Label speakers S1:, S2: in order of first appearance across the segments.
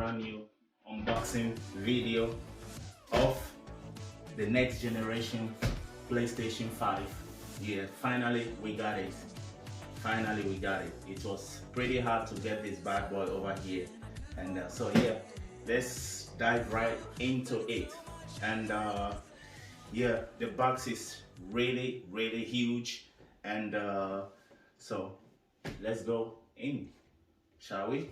S1: brand new unboxing video of the next generation PlayStation 5. Yeah, finally we got it. Finally we got it. It was pretty hard to get this bad boy over here, and so yeah, let's dive right into it. And yeah, the box is really huge, and so let's go in, shall we?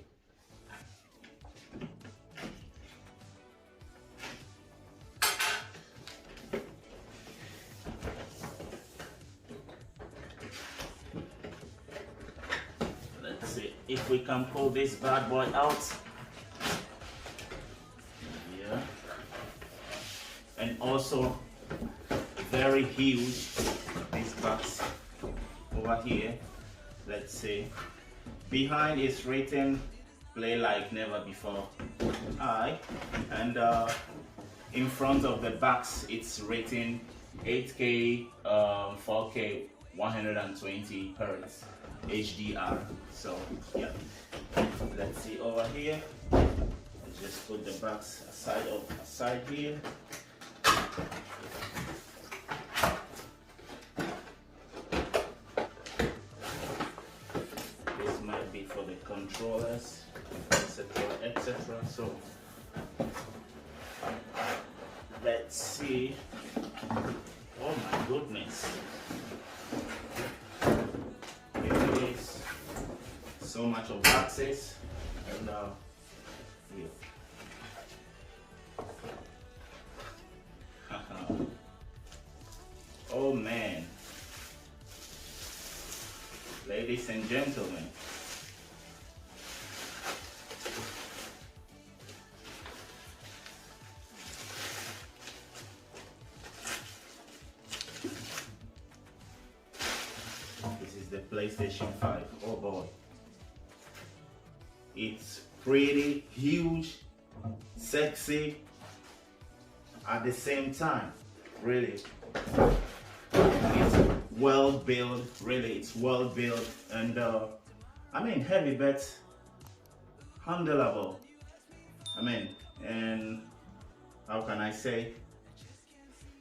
S1: Let's see if we can pull this bad boy out. Yeah, and also very huge, this box over here. Let's see, behind is written "Play like never before." And in front of the box it's written 8K 4K 120 Hz HDR. So yeah, let's see over here. Let's just put the box aside here. This might be for the controllers, etc. So let's see. Oh my goodness, here it is. So much of boxes, and here. Oh man, ladies and gentlemen, this is the PlayStation 5. Oh boy, it's pretty huge, sexy at the same time. Really, it's well built. Really, it's well built, and I mean, heavy but handleable. I mean, and how can I say?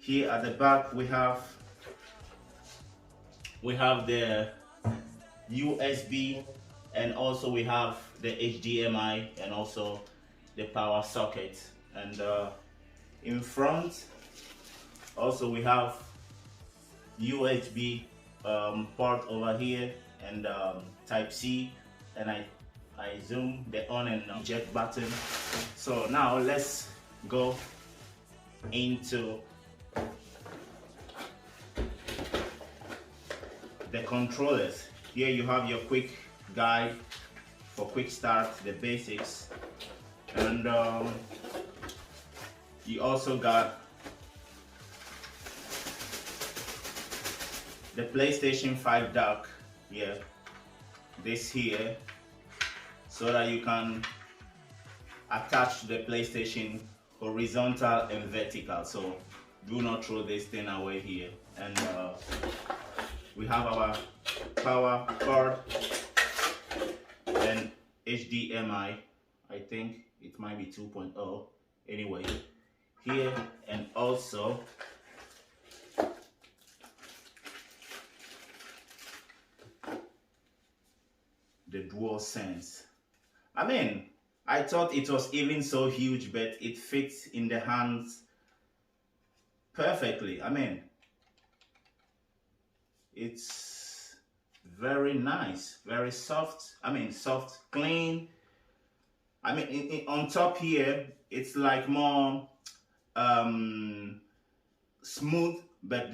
S1: Here at the back we have the USB, and also we have the HDMI, and also the power socket. And in front also we have USB port over here, and type C, and I zoom the on and eject button. So now let's go into the controllers. Here you have your quick guide for quick start, the basics, and you also got the PlayStation 5 dock here, this here, so that you can attach the PlayStation horizontal and vertical. So do not throw this thing away here. And we have our power cord and HDMI. I think it might be 2.0 anyway here, and also the DualSense. I mean, I thought it was even so huge, but it fits in the hands perfectly. I mean, it's very nice, very soft. I mean, soft, clean. I mean, on top here, it's like more smooth, but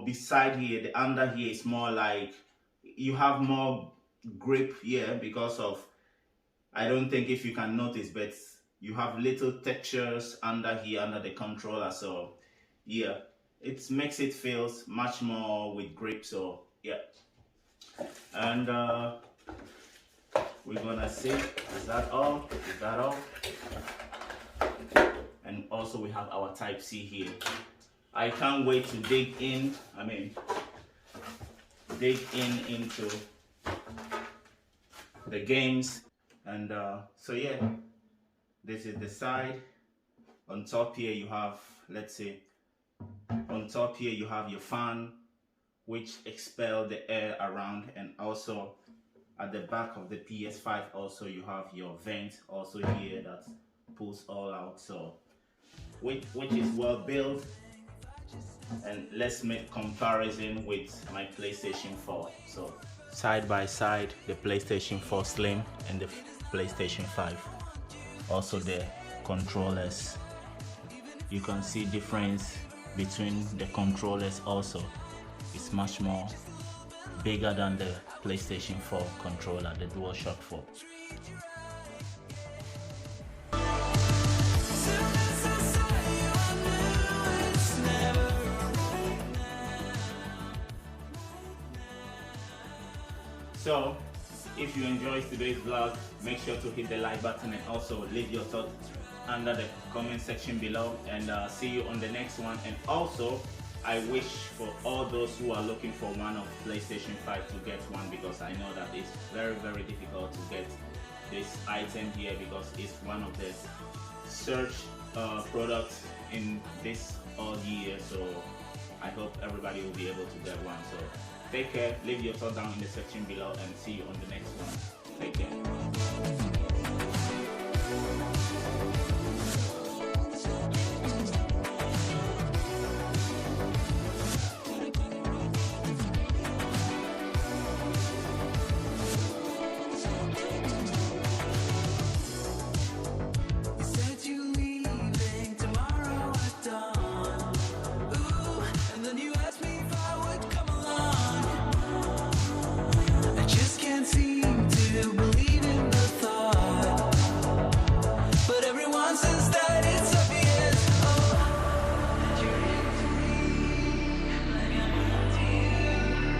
S1: beside here, the under here is more like you have more grip here, because of, I don't think if you can notice, but you have little textures under here, under the controller. So yeah, it makes it feels much more with grip. So yeah, and we're gonna see, is that all? Is that all? And also we have our type C here. I can't wait to dig in. I mean, dig into the games. And so yeah, This is the side. On top here you have, let's say, on top here you have your fan, which expel the air around, and also at the back of the PS5 also you have your vent also here that pulls all out, so which is well built. And let's make comparison with my PlayStation 4. So side by side, the PlayStation 4 Slim and the PlayStation 5. Also the controllers, you can see difference between the controllers. Also it's much more bigger than the PlayStation 4 controller, the DualShock 4. So if you enjoyed today's vlog, make sure to hit the like button and also leave your thoughts under the comment section below, and see you on the next one. And also I wish for all those who are looking for one of PlayStation 5 to get one, because I know that it's very difficult to get this item here, because it's one of the search products in this all year. So I hope everybody will be able to get one. So take care, leave your thoughts down in the section below, and see you on the next one. Take care.